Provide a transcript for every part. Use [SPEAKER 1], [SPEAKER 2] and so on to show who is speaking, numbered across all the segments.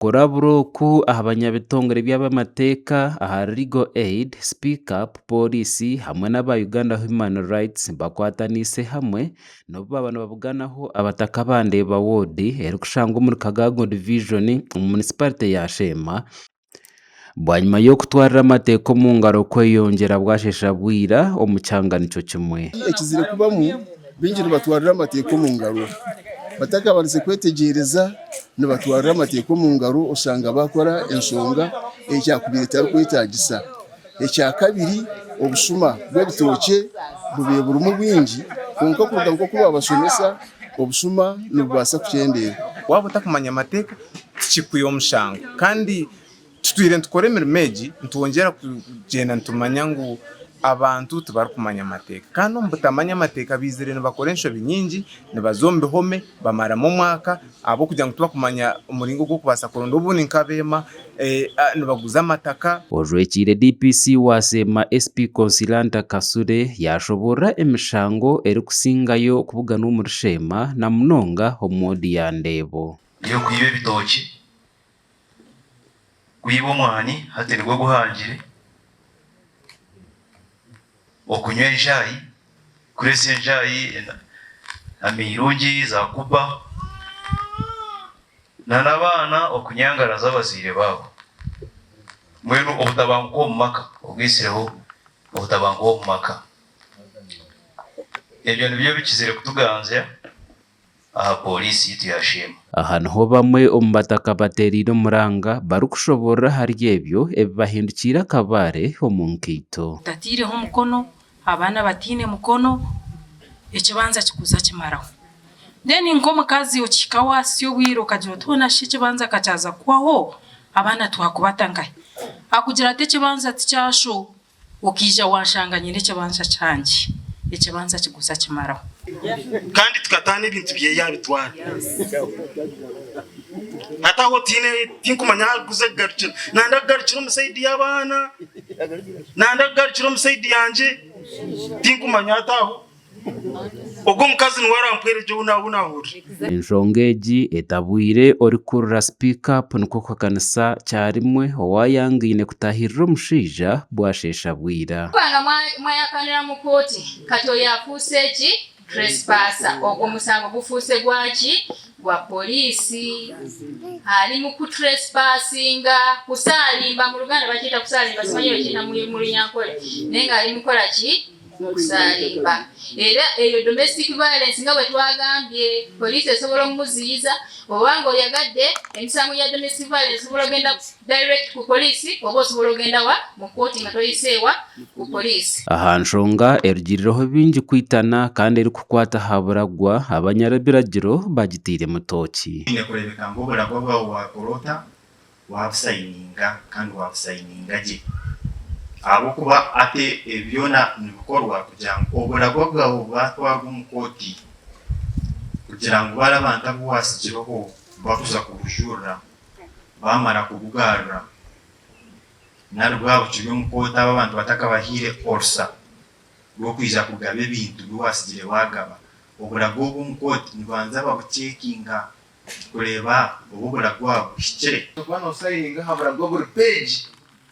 [SPEAKER 1] Kuraburoku abanyabitongore by'abamateka aha Legal Aid, Speak Up, polisi hamwe n'aba Uganda Human Rights bakwatanise hamwe nobu abantu babuganaho abataka bandeba wodi erikushanga omuri Kagago Division omu municipality ya Shema bwanyuma y'okutwarira amateeka omu ngaro kweyongyera bwashesha bwira omu kyanga nikyo kimwe
[SPEAKER 2] ekizire kubamu bingi nibatwarira amateeka omu ngaro bataka barise kwetegereza nibatwarira amateeka omu ngaro osanga bakora ensonga ekyakubiri tarikwetagisa ekyakabiri obushuma bw'ebitookye bube burumu bwingi konka kuruga nk'okuba babashomesa obushuma nibubaasa kukyendera
[SPEAKER 3] waba utakumanya amateeka tikikwiha omushango kandi tutwire ntukore emirimo egi nitwongera kugyenda nitumanya ngu abantu tibarikumanya amateeka kandi omu butamanya amateeka bizire nibakora enshobi nyingi nibaza omu bihome bamaramu omwaka ahabw'okugira ngu tibakumanya omuringo gw'okubaasa kuronda obundi nk'abeema nibaguza amataka.
[SPEAKER 1] Ojwekire DPC wa Sema SP Consilanta Kasure yashoborra emishango erikusingayo okubugana omuri Shema na munonga omu wodi ya Ndeebo
[SPEAKER 4] iyo kuyiba ebitooki kuyiba omwani hati nigwo guhangire okunywa enjaayi kuresa enjaayi amirungi za kuba n'abaana okunyangaraza abazaire baabo mbwenu obutabanguka omu maka obwisireho obutabanguka omu maka ebyo nibyo bikizire kutuganzya aha polisi yitu ya Shema.
[SPEAKER 1] Aha niho bamwe omu bataka bateriire omuranga barikushoborra hari ebyo ebibahindukire akabaare omu nkaito
[SPEAKER 5] tatiireho omukono abaana batiine mukono ekibanza kikuza kimaraho then nk'omukazi okihika waasi obwire okagira oti nashi ekibanza kakyaza kuhwaho abaana twakubatangahe akugira ati ekibanza tikyasho okiija wanshanga nyine ekibanza kyange ekibanza kiguza kimaraho
[SPEAKER 6] kandi tukataana ebintu byeya bitwara hata aho tinkumanya guza kugarukira nanda kugarukira omu saidi y'abaana nanda kugarukira omu saidi yanje tinkumanya hata aho ogwo omukazi niwe arampwera egyo nahurira
[SPEAKER 1] enshonga egi etabwire orikurra Speak Up nikwo kuhakanisa kyarimwe owayangaine kutahirira omushaija bwashesha bwira
[SPEAKER 7] kwanga mwayakanira mu kooti kati oyo afuuse eki trespasser ogwo omusango gufuuse gwaki gwa polisi ali mu kutrespassinga kusaalimba mu Luganda bakiyita kusaalimba simanyi bakiyita mu Lunyankole naye nga ali mukola ki kusaalimba era eyo domestic violence nga bwe twagambye polisi esobola omuziyiza oba nga oyagadde emisango ya domestic violence esobola ogenda direct ku polisi oba osobola ogenda wa mu kooti nga toyiseewa ku polisi.
[SPEAKER 1] aha nshonga erugirireho bingi kwitana kandi erikukwata aha buragwa abanyarabiragiro bagitiire mutoki
[SPEAKER 8] kurebeka ngu oburagwa bwawe wakorota wabusayininga kandi wabusayininga gye ahabw'okuba ate ebyona nibikorwa kugira ngu oburagwa bwawe bwatwarwa omu kooti kugira ngu bari abantu abu wasigireho bakuza kubujurira bamara kubugarura narugwa bukiri omu kooti abo abantu batakabahiire orsa rw'okwija kugaba ebintu biwasigire wagaba oburagwa obw'omu kooti nibanza babucekinga kureeba obu oburagwa buhikire
[SPEAKER 3] kuba nosayininga aha buragwa buri page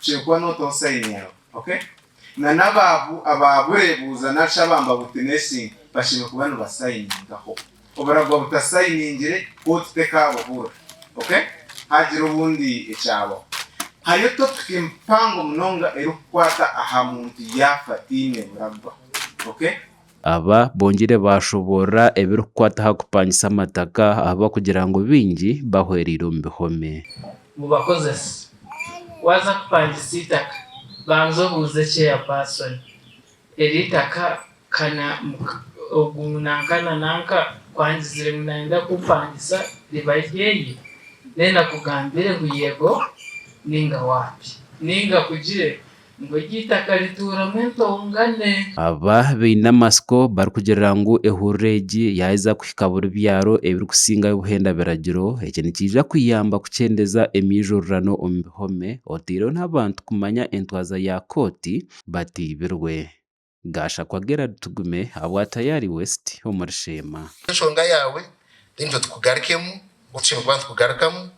[SPEAKER 3] kiri kuba notosayininga okay na n'ababu ababurebuza nasha bamba butinesi bashime kuba nibasayiningaho oburagwa butasayiningire kooti tekabubura okay hagira obundi ekyabo hariyo topic empango munonga erikukwata aha muntu yafatine buragwa okay
[SPEAKER 1] aba bongere bashoborra ebirikukwata aha kupangisa amataka aba kugira ngu bingi bahwerire omu bihome
[SPEAKER 9] mu bakozesi waza kupangisa itaka banza obuuze chairperson eri itaka kana ogu nanka kwangizire munayenda kupangisa riba ryeye nenda kugambire ngu yego ninga wapi ninga kugire ngo ryitaka rituuramu entongane
[SPEAKER 1] aba baine amasiko barikugira ngu ehurira egi yaheza kuhika buri byaro ebirikusingayo obuhenda biragiro eki nikiija kuyamba kukyendeza emijururano omu bihome otiireho n'abantu kumanya entwaza ya kooti batiibirwe. Gashakwa Gerard Tugume habwa Tayari West omuri Shema.
[SPEAKER 10] Enshonga yawe nitwe tukugarukemu okushemererwa tukugarukamu